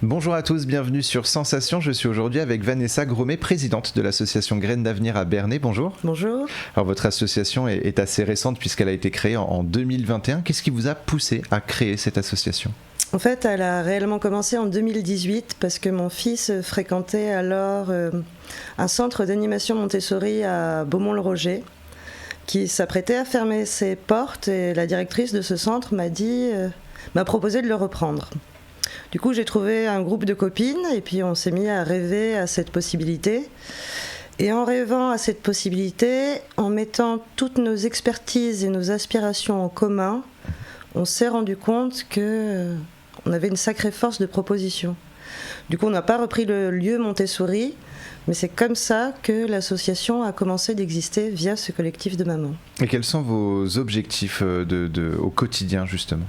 Bonjour à tous, bienvenue sur Sensation. Je suis aujourd'hui avec Vanessa Gromet, présidente de l'association Graines d'Avenir à Bernay. Bonjour. Bonjour. Alors votre association est assez récente puisqu'elle a été créée en 2021. Qu'est-ce qui vous a poussé à créer cette association ? En fait, elle a réellement commencé en 2018 parce que mon fils fréquentait alors un centre d'animation Montessori à Beaumont-le-Roger qui s'apprêtait à fermer ses portes et la directrice de ce centre m'a proposé de le reprendre. Du coup, j'ai trouvé un groupe de copines et puis on s'est mis à rêver à cette possibilité. Et en rêvant à cette possibilité, en mettant toutes nos expertises et nos aspirations en commun, on s'est rendu compte qu'on avait une sacrée force de proposition. Du coup, on n'a pas repris le lieu Montessori, mais c'est comme ça que l'association a commencé d'exister via ce collectif de mamans. Et quels sont vos objectifs au quotidien, justement ?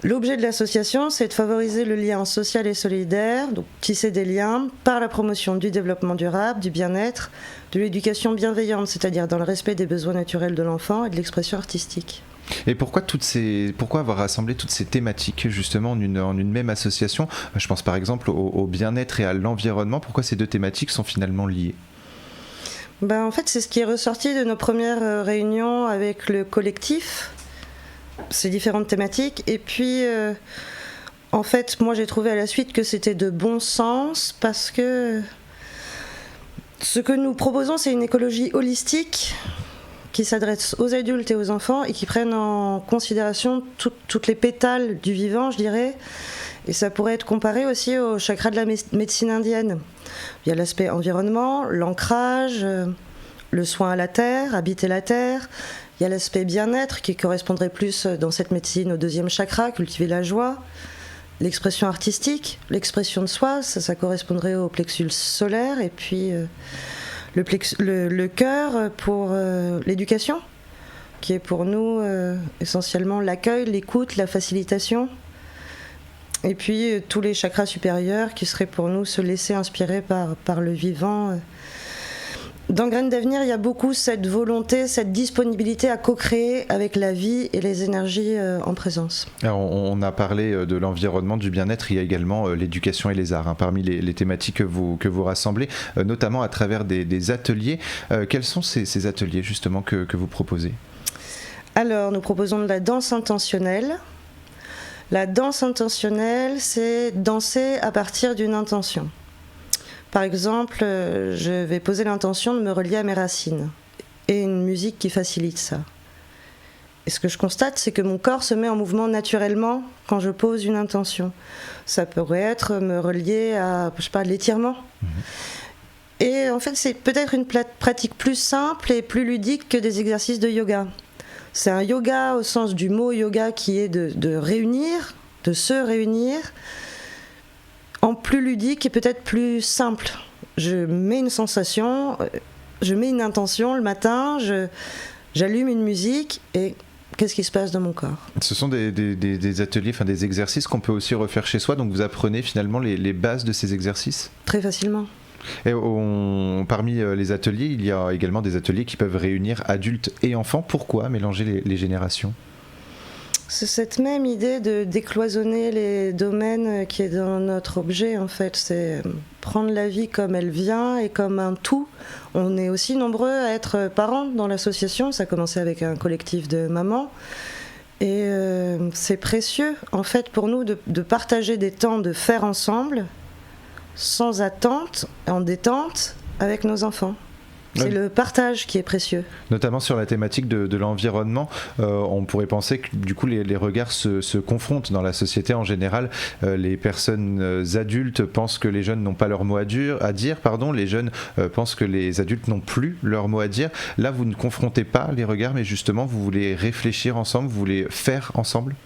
L'objet de l'association, c'est de favoriser le lien social et solidaire, donc tisser des liens par la promotion du développement durable, du bien-être, de l'éducation bienveillante, c'est-à-dire dans le respect des besoins naturels de l'enfant et de l'expression artistique. Et pourquoi avoir rassemblé toutes ces thématiques justement en une même association ? Je pense par exemple au bien-être et à l'environnement. Pourquoi ces deux thématiques sont finalement liées ? En fait, c'est ce qui est ressorti de nos premières réunions avec le collectif, ces différentes thématiques. Et puis, en fait, moi j'ai trouvé à la suite que c'était de bon sens parce que ce que nous proposons, c'est une écologie holistique qui s'adresse aux adultes et aux enfants et qui prennent en considération toutes les pétales du vivant, je dirais. Et ça pourrait être comparé aussi au chakra de la médecine indienne. Il y a l'aspect environnement, l'ancrage, le soin à la terre, habiter la terre. Il y a l'aspect bien-être qui correspondrait plus dans cette médecine au deuxième chakra, cultiver la joie. L'expression artistique, l'expression de soi, ça correspondrait au plexus solaire. Et puis le cœur pour l'éducation, qui est pour nous essentiellement l'accueil, l'écoute, la facilitation. Et puis tous les chakras supérieurs qui seraient pour nous se laisser inspirer par le vivant. Dans Graines d'Avenir, il y a beaucoup cette volonté, cette disponibilité à co-créer avec la vie et les énergies en présence. Alors, on a parlé de l'environnement, du bien-être, il y a également l'éducation et les arts, parmi les thématiques que vous rassemblez, notamment à travers des ateliers. Quels sont ces ateliers justement que vous proposez ? Alors, nous proposons de la danse intentionnelle. La danse intentionnelle, c'est danser à partir d'une intention. Par exemple, je vais poser l'intention de me relier à mes racines et une musique qui facilite ça. Et ce que je constate, c'est que mon corps se met en mouvement naturellement quand je pose une intention. Ça pourrait être me relier à, l'étirement. Et en fait, c'est peut-être une pratique plus simple et plus ludique que des exercices de yoga. C'est un yoga au sens du mot yoga qui est de réunir, de se réunir, en plus ludique et peut-être plus simple. Je mets une sensation, je mets une intention le matin, j'allume une musique et qu'est-ce qui se passe dans mon corps ? Ce sont des ateliers, des exercices qu'on peut aussi refaire chez soi, donc vous apprenez finalement les bases de ces exercices ? Très facilement. Et parmi les ateliers, il y a également des ateliers qui peuvent réunir adultes et enfants. Pourquoi mélanger les générations ? C'est cette même idée de décloisonner les domaines qui est dans notre objet, en fait. C'est prendre la vie comme elle vient et comme un tout. On est aussi nombreux à être parents dans l'association. Ça a commencé avec un collectif de mamans. Et c'est précieux, en fait, pour nous de partager des temps de faire ensemble, sans attente, en détente, avec nos enfants. C'est le partage qui est précieux. Notamment sur la thématique de l'environnement, on pourrait penser que du coup les regards se confrontent dans la société en général. Les personnes adultes pensent que les jeunes n'ont pas leur mot à dire, les jeunes pensent que les adultes n'ont plus leur mot à dire. Là, vous ne confrontez pas les regards, mais justement, vous voulez réfléchir ensemble, vous voulez faire ensemble ?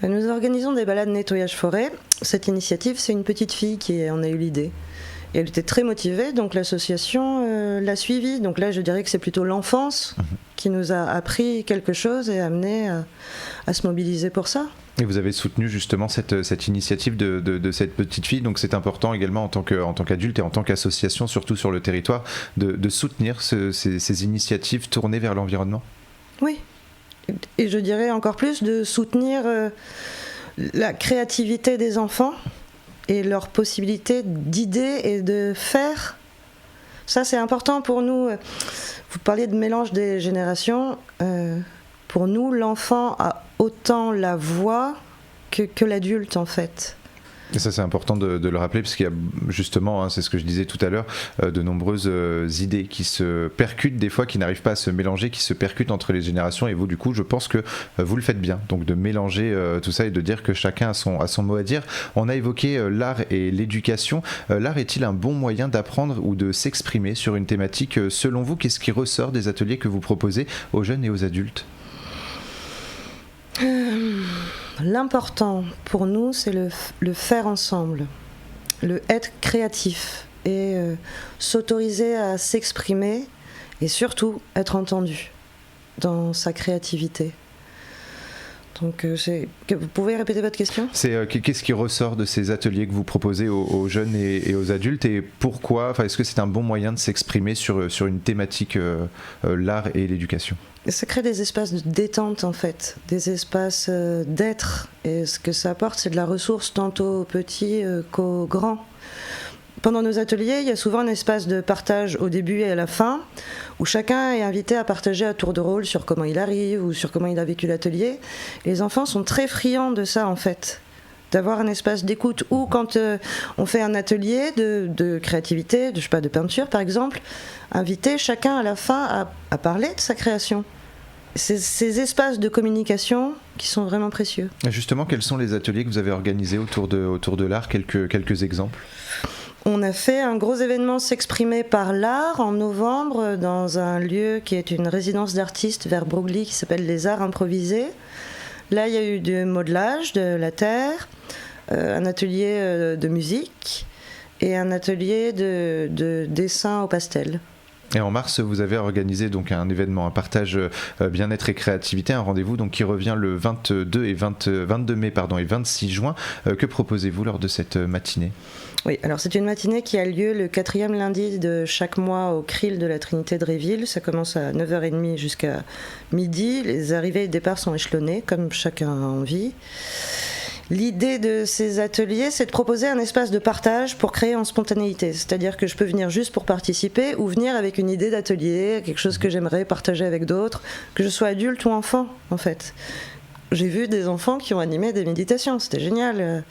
Nous organisons des balades nettoyage forêt. Cette initiative, c'est une petite fille qui en a eu l'idée. Et elle était très motivée, donc l'association l'a suivie. Donc là, je dirais que c'est plutôt l'enfance qui nous a appris quelque chose et amené à se mobiliser pour ça. Et vous avez soutenu justement cette initiative de cette petite fille, donc c'est important également en tant qu'adulte et en tant qu'association, surtout sur le territoire, de soutenir ces initiatives tournées vers l'environnement. Oui, et je dirais encore plus de soutenir la créativité des enfants et leur possibilité d'idées et de faire. Ça, c'est important pour nous. Vous parliez de mélange des générations. Pour nous, l'enfant a autant la voix que l'adulte, en fait. Et ça, c'est important de le rappeler, parce qu'il y a justement, c'est ce que je disais tout à l'heure, de nombreuses idées qui se percutent des fois, qui n'arrivent pas à se mélanger, qui se percutent entre les générations. Et vous, du coup, je pense que vous le faites bien, donc de mélanger tout ça et de dire que chacun a son mot à dire. On a évoqué l'art et l'éducation. L'art est-il un bon moyen d'apprendre ou de s'exprimer sur une thématique? Selon vous, qu'est-ce qui ressort des ateliers que vous proposez aux jeunes et aux adultes? L'important pour nous, c'est le faire ensemble, le être créatif et s'autoriser à s'exprimer et surtout être entendu dans sa créativité. Donc, vous pouvez répéter votre question ? C'est qu'est-ce qui ressort de ces ateliers que vous proposez aux jeunes et aux adultes, et pourquoi, est-ce que c'est un bon moyen de s'exprimer sur une thématique, l'art et l'éducation? Ça crée des espaces de détente, en fait, des espaces d'être, et ce que ça apporte, c'est de la ressource tant aux petits qu'aux grands. Pendant nos ateliers, il y a souvent un espace de partage au début et à la fin, où chacun est invité à partager à tour de rôle sur comment il arrive ou sur comment il a vécu l'atelier. Et les enfants sont très friands de ça, en fait, d'avoir un espace d'écoute. Ou quand on fait un atelier de créativité, de peinture par exemple, inviter chacun à la fin à parler de sa création. C'est ces espaces de communication qui sont vraiment précieux. Et justement, quels sont les ateliers que vous avez organisés autour de l'art? Quelques exemples? On a fait un gros événement S'exprimer par l'art en novembre dans un lieu qui est une résidence d'artistes vers Broglie qui s'appelle les Arts Improvisés. Là, il y a eu du modelage de la terre, un atelier de musique et un atelier de dessin au pastel. Et en mars, vous avez organisé donc un événement, un partage bien-être et créativité, un rendez-vous donc qui revient le 22 mai et 26 juin. Que proposez-vous lors de cette matinée ? Oui, alors c'est une matinée qui a lieu le 4e lundi de chaque mois au CRIL de la Trinité de Réville. Ça commence à 9h30 jusqu'à midi. Les arrivées et départs sont échelonnés, comme chacun a envie. L'idée de ces ateliers, c'est de proposer un espace de partage pour créer en spontanéité. C'est-à-dire que je peux venir juste pour participer ou venir avec une idée d'atelier, quelque chose que j'aimerais partager avec d'autres, que je sois adulte ou enfant, en fait. J'ai vu des enfants qui ont animé des méditations, c'était génial.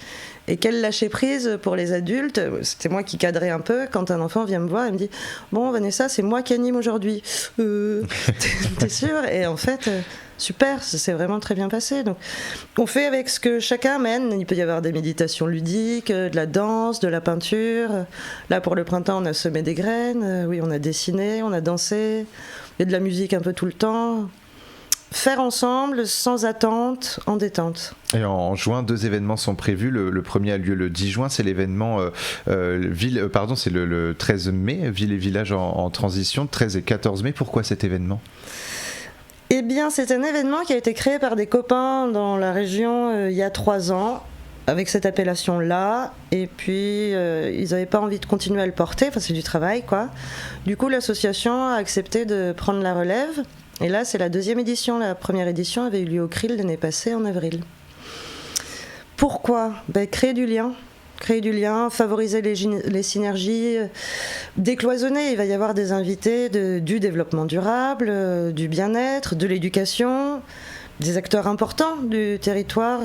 Et quel lâcher prise pour les adultes. C'était moi qui cadrais un peu quand un enfant vient me voir et me dit « Bon, Vanessa, c'est moi qui anime aujourd'hui. T'es sûre ?» Et en fait, super, ça s'est vraiment très bien passé. Donc, on fait avec ce que chacun amène. Il peut y avoir des méditations ludiques, de la danse, de la peinture. Là, pour le printemps, on a semé des graines. Oui, on a dessiné, on a dansé. Il y a de la musique un peu tout le temps. Faire ensemble, sans attente, en détente. Et en juin, 2 événements sont prévus. Le premier a lieu le 10 juin, c'est l'événement c'est le 13 mai, Ville et Village en transition, 13 et 14 mai. Pourquoi cet événement ? Eh bien, c'est un événement qui a été créé par des copains dans la région il y a 3 ans, avec cette appellation-là, et puis ils n'avaient pas envie de continuer à le porter, c'est du travail, quoi. Du coup, l'association a accepté de prendre la relève. Et là, c'est la 2e édition. La première édition avait eu lieu au CRIL l'année passée, en avril. Pourquoi ? Créer du lien, favoriser les synergies, décloisonner. Il va y avoir des invités du développement durable, du bien-être, de l'éducation, des acteurs importants du territoire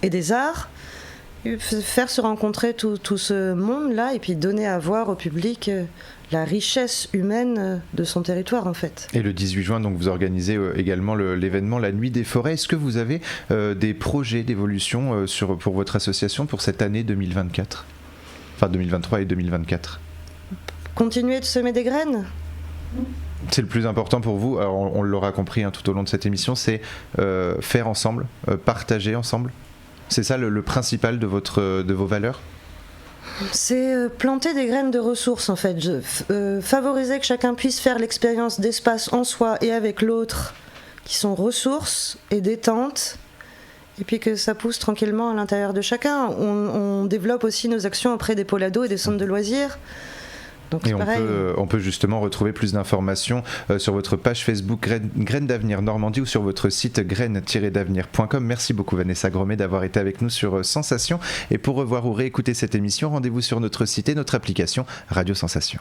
et des arts. Faire se rencontrer tout ce monde-là et puis donner à voir au public la richesse humaine de son territoire, en fait. Et le 18 juin, donc, vous organisez également l'événement La Nuit des Forêts. Est-ce que vous avez des projets d'évolution pour votre association pour cette année 2024 ? Enfin, 2023 et 2024. Continuer de semer des graines ? C'est le plus important pour vous. Alors, on l'aura compris tout au long de cette émission, c'est faire ensemble, partager ensemble. C'est ça le principal de vos valeurs ? C'est planter des graines de ressources, en fait. Favoriser que chacun puisse faire l'expérience d'espace en soi et avec l'autre, qui sont ressources et détente, et puis que ça pousse tranquillement à l'intérieur de chacun. On développe aussi nos actions auprès des pôles ados et des centres de loisirs. Donc, et on peut justement retrouver plus d'informations sur votre page Facebook Graines d'Avenir Normandie ou sur votre site graines-d'avenir.com. Merci beaucoup Vanessa Gromet d'avoir été avec nous sur Sensation. Et pour revoir ou réécouter cette émission, rendez-vous sur notre site et notre application Radio Sensation.